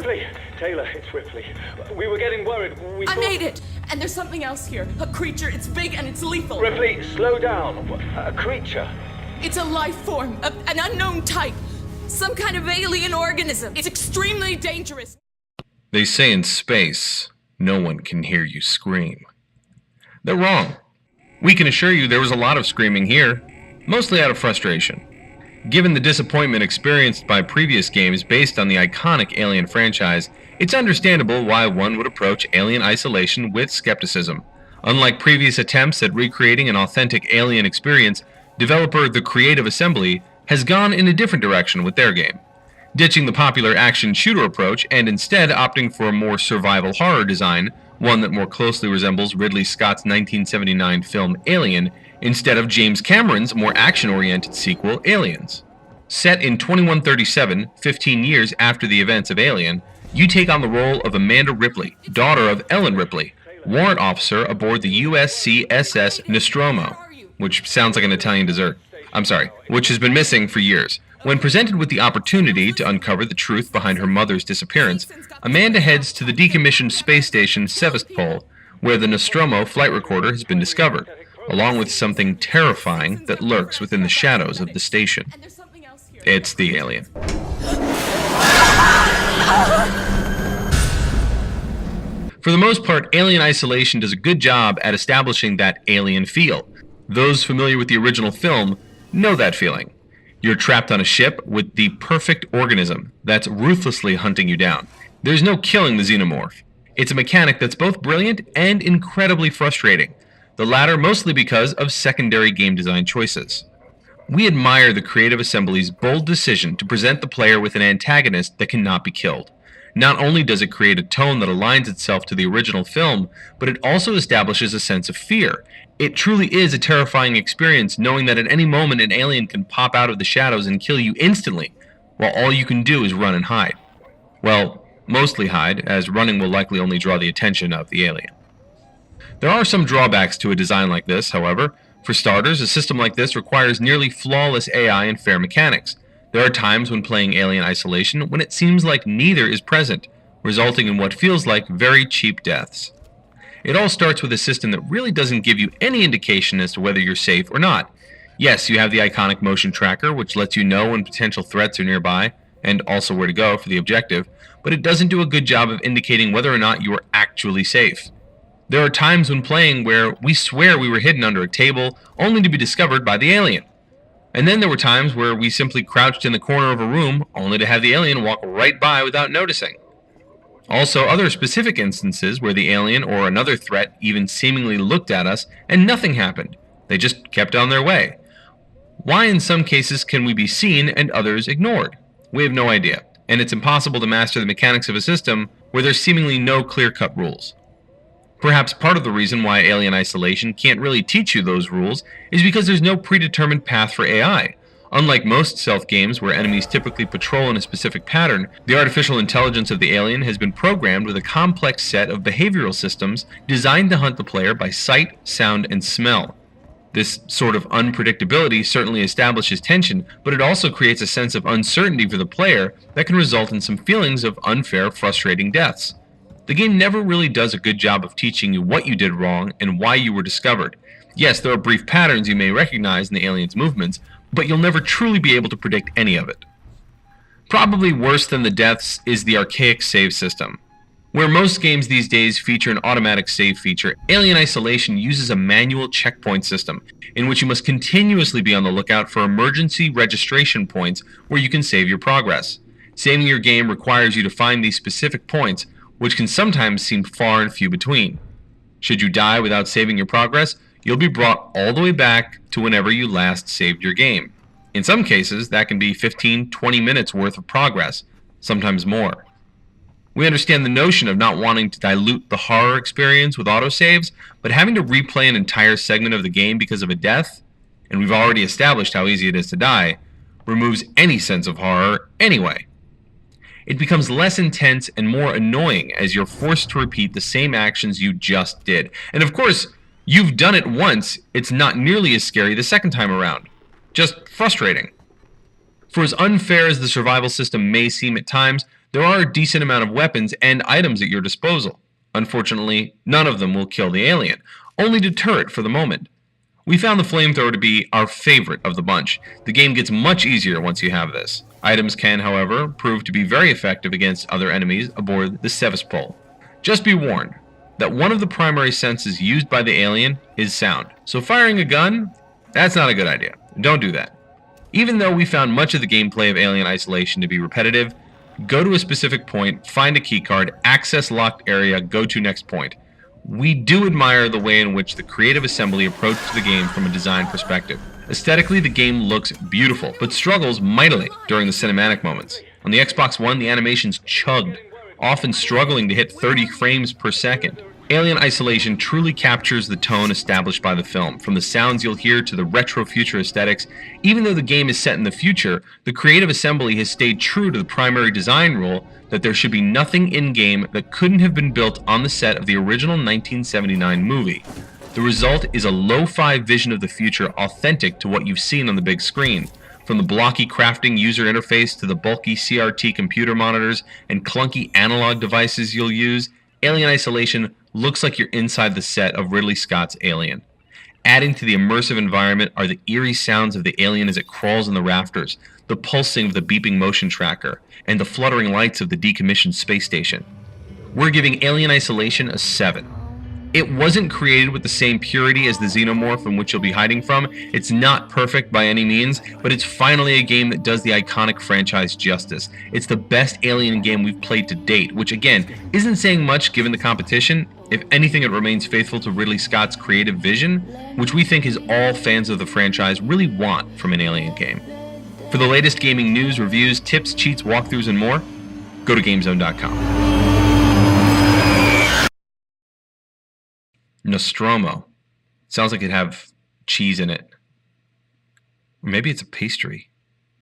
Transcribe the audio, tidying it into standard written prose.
Ripley! Taylor, it's Ripley. We were getting worried. I made it! And there's something else here. A creature, it's big and it's lethal. Ripley, slow down. A creature? It's a life form, an unknown type. Some kind of alien organism. It's extremely dangerous. They say in space, no one can hear you scream. They're wrong. We can assure you there was a lot of screaming here, mostly out of frustration. Given the disappointment experienced by previous games based on the iconic Alien franchise, it's understandable why one would approach Alien Isolation with skepticism. Unlike previous attempts at recreating an authentic Alien experience, developer The Creative Assembly has gone in a different direction with their game, ditching the popular action shooter approach and instead opting for a more survival horror design, one that more closely resembles Ridley Scott's 1979 film Alien, instead of James Cameron's more action-oriented sequel, Aliens. Set in 2137, 15 years after the events of Alien, you take on the role of Amanda Ripley, daughter of Ellen Ripley, warrant officer aboard the USCSS Nostromo, which sounds like an Italian dessert. Which has been missing for years. When presented with the opportunity to uncover the truth behind her mother's disappearance, Amanda heads to the decommissioned space station Sevastopol, where the Nostromo flight recorder has been discovered, along with something terrifying that lurks within the shadows of the station. It's the alien. For the most part, Alien Isolation does a good job at establishing that alien feel. Those familiar with the original film know that feeling. You're trapped on a ship with the perfect organism that's ruthlessly hunting you down. There's no killing the xenomorph. It's a mechanic that's both brilliant and incredibly frustrating, the latter mostly because of secondary game design choices. We admire the Creative Assembly's bold decision to present the player with an antagonist that cannot be killed. Not only does it create a tone that aligns itself to the original film, but it also establishes a sense of fear. It truly is a terrifying experience knowing that at any moment an alien can pop out of the shadows and kill you instantly, while all you can do is run and hide. Well, mostly hide, as running will likely only draw the attention of the alien. There are some drawbacks to a design like this, however. For starters, a system like this requires nearly flawless AI and fair mechanics. There are times when playing Alien Isolation when it seems like neither is present, resulting in what feels like very cheap deaths. It all starts with a system that really doesn't give you any indication as to whether you're safe or not. Yes, you have the iconic motion tracker, which lets you know when potential threats are nearby, and also where to go for the objective, but it doesn't do a good job of indicating whether or not you are actually safe. There are times when playing where we swear we were hidden under a table, only to be discovered by the alien. And then there were times where we simply crouched in the corner of a room, only to have the alien walk right by without noticing. Also, other specific instances where the alien or another threat even seemingly looked at us and nothing happened. They just kept on their way. Why in some cases can we be seen and others ignored? We have no idea, and it's impossible to master the mechanics of a system where there's seemingly no clear-cut rules. Perhaps part of the reason why Alien Isolation can't really teach you those rules is because there's no predetermined path for AI. Unlike most stealth games where enemies typically patrol in a specific pattern, the artificial intelligence of the alien has been programmed with a complex set of behavioral systems designed to hunt the player by sight, sound, and smell. This sort of unpredictability certainly establishes tension, but it also creates a sense of uncertainty for the player that can result in some feelings of unfair, frustrating deaths. The game never really does a good job of teaching you what you did wrong and why you were discovered. Yes, there are brief patterns you may recognize in the alien's movements, but you'll never truly be able to predict any of it. Probably worse than the deaths is the archaic save system. Where most games these days feature an automatic save feature, Alien Isolation uses a manual checkpoint system, in which you must continuously be on the lookout for emergency registration points where you can save your progress. Saving your game requires you to find these specific points, which can sometimes seem far and few between. Should you die without saving your progress, you'll be brought all the way back to whenever you last saved your game. In some cases, that can be 15-20 minutes worth of progress, sometimes more. We understand the notion of not wanting to dilute the horror experience with autosaves, but having to replay an entire segment of the game because of a death, and we've already established how easy it is to die, removes any sense of horror anyway. It becomes less intense and more annoying as you're forced to repeat the same actions you just did. And of course, you've done it once, it's not nearly as scary the second time around. Just frustrating. For as unfair as the survival system may seem at times, There are a decent amount of weapons and items at your disposal. Unfortunately, none of them will kill the alien, only deter it for the moment. We found the flamethrower to be our favorite of the bunch. The game gets much easier once you have this. Items can, however, prove to be very effective against other enemies aboard the Sevastopol. Just be warned that one of the primary senses used by the alien is sound. So firing a gun, that's not a good idea. Don't do that. Even though we found much of the gameplay of Alien Isolation to be repetitive, go to a specific point, find a keycard, access locked area, go to next point. We do admire the way in which the Creative Assembly approached the game from a design perspective. Aesthetically, the game looks beautiful, but struggles mightily during the cinematic moments. On the Xbox One, the animations chugged, often struggling to hit 30 frames per second. Alien Isolation truly captures the tone established by the film, from the sounds you'll hear to the retro-future aesthetics. Even though the game is set in the future, the Creative Assembly has stayed true to the primary design rule that there should be nothing in-game that couldn't have been built on the set of the original 1979 movie. The result is a lo-fi vision of the future authentic to what you've seen on the big screen. From the blocky crafting user interface to the bulky CRT computer monitors and clunky analog devices you'll use, Alien Isolation looks like you're inside the set of Ridley Scott's Alien. Adding to the immersive environment are the eerie sounds of the alien as it crawls in the rafters, the pulsing of the beeping motion tracker, and the fluttering lights of the decommissioned space station. We're giving Alien Isolation a 7. It wasn't created with the same purity as the Xenomorph in which you'll be hiding from. It's not perfect by any means, but it's finally a game that does the iconic franchise justice. It's the best Alien game we've played to date, which again, isn't saying much given the competition. If anything, it remains faithful to Ridley Scott's creative vision, which we think is all fans of the franchise really want from an Alien game. For the latest gaming news, reviews, tips, cheats, walkthroughs, and more, go to GameZone.com. Nostromo. Sounds like it'd have cheese in it. Or maybe it's a pastry.